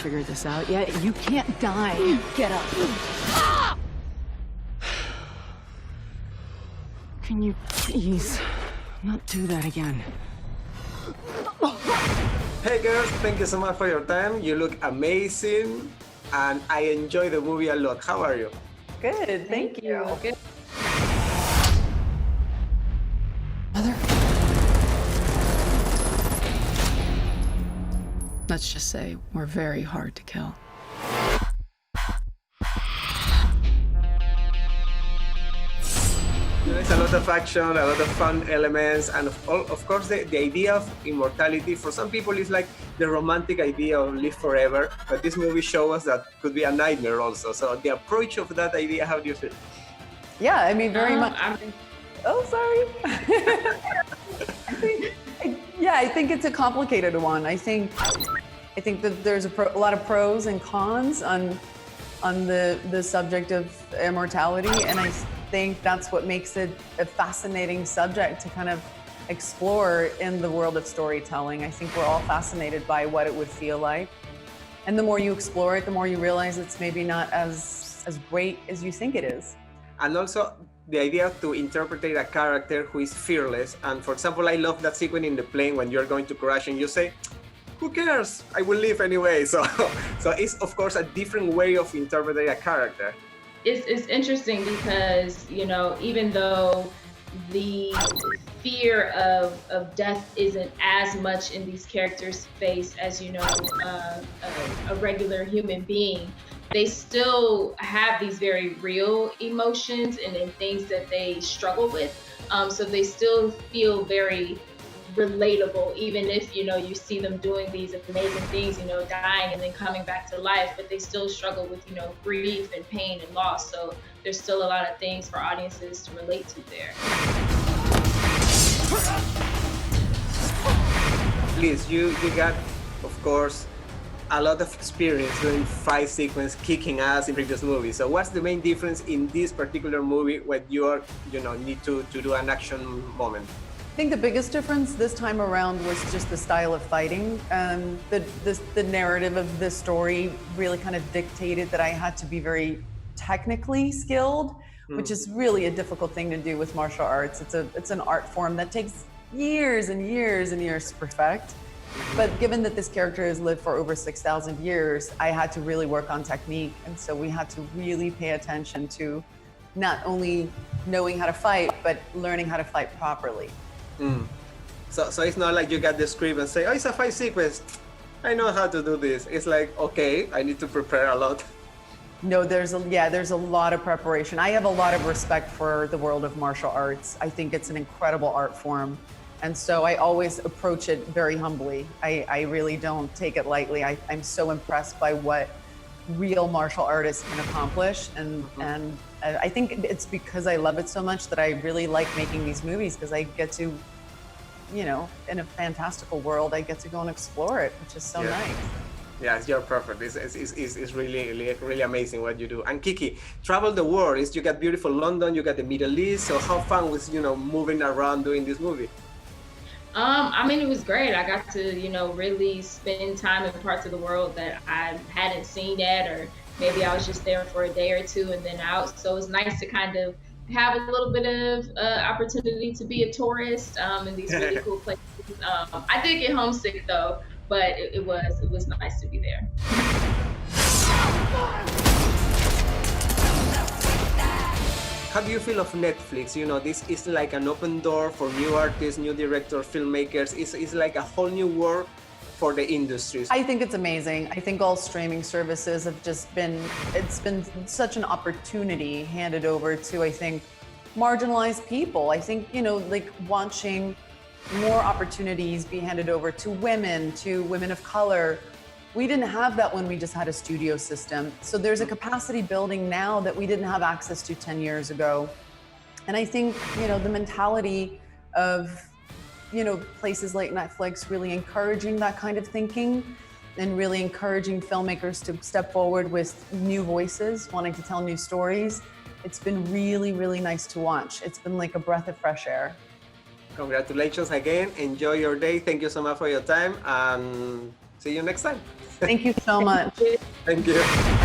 figured this out yet. You can't die. Get up. Can you please not do that again? Hey girls, thank you so much for your time. You look amazing and I enjoy the movie a lot. How are you? Good, thank you. Good. Mother? Let's just say we're very hard to kill. There's a lot of action, a lot of fun elements, and of course the idea of immortality for some people is like the romantic idea of live forever, but this movie shows us that could be a nightmare also. So the approach of that idea, how do you feel? Yeah, I mean, very much. Oh, sorry. I think it's a complicated one. I think that there's a lot of pros and cons on the subject of immortality, and I think that's what makes it a fascinating subject to kind of explore in the world of storytelling. I think we're all fascinated by what it would feel like, and the more you explore it, the more you realize it's maybe not as great as you think it is. And also the idea to interpret a character who is fearless. And for example, I love that sequence in the plane when you're going to crash and you say, who cares? I will live anyway. So it's of course a different way of interpreting a character. It's interesting because, you know, even though the fear of death isn't as much in these characters' face as, you know, a regular human being, they still have these very real emotions and things that they struggle with. So they still feel very relatable, even if, you know, you see them doing these amazing things, you know, dying and then coming back to life, but they still struggle with, you know, grief and pain and loss. So there's still a lot of things for audiences to relate to there. Liz, you got, of course, a lot of experience doing fight sequence, kicking ass in previous movies. So what's the main difference in this particular movie when you are, you know, need to do an action moment? I think the biggest difference this time around was just the style of fighting. The narrative of the story really kind of dictated that I had to be very technically skilled, which is really a difficult thing to do with martial arts. It's an art form that takes years and years and years to perfect. But given that this character has lived for over 6,000 years, I had to really work on technique. And so we had to really pay attention to not only knowing how to fight, but learning how to fight properly. So it's not like you got the script and say, oh, it's a fight sequence. I know how to do this. It's like, okay, I need to prepare a lot. No, there's a lot of preparation. I have a lot of respect for the world of martial arts. I think it's an incredible art form. And so I always approach it very humbly. I really don't take it lightly. I'm so impressed by what real martial artists can accomplish. And I think it's because I love it so much that I really like making these movies, because I get to, you know, in a fantastical world, I get to go and explore it, which is so nice. Yes, you're perfect. It's really amazing what you do. And Kiki, travel the world. You got beautiful London, you got the Middle East. So how fun was, you know, moving around doing this movie? I mean, it was great. I got to, you know, really spend time in parts of the world that I hadn't seen yet, or maybe I was just there for a day or two and then out. So it was nice to kind of have a little bit of opportunity to be a tourist in these really cool places. I did get homesick though, but it was nice to be there. How do you feel of Netflix? You know, this is like an open door for new artists, new directors, filmmakers. It's like a whole new world for the industries. I think it's amazing. I think all streaming services have it's been such an opportunity handed over to, I think, marginalized people. I think, you know, like watching more opportunities be handed over to women of color. We didn't have that when we just had a studio system. So there's a capacity building now that we didn't have access to 10 years ago. And I think, you know, the mentality of, you know, places like Netflix really encouraging that kind of thinking and really encouraging filmmakers to step forward with new voices, wanting to tell new stories. It's been really, really nice to watch. It's been like a breath of fresh air. Congratulations again. Enjoy your day. Thank you so much for your time. And See you next time. Thank you so much. Thank you.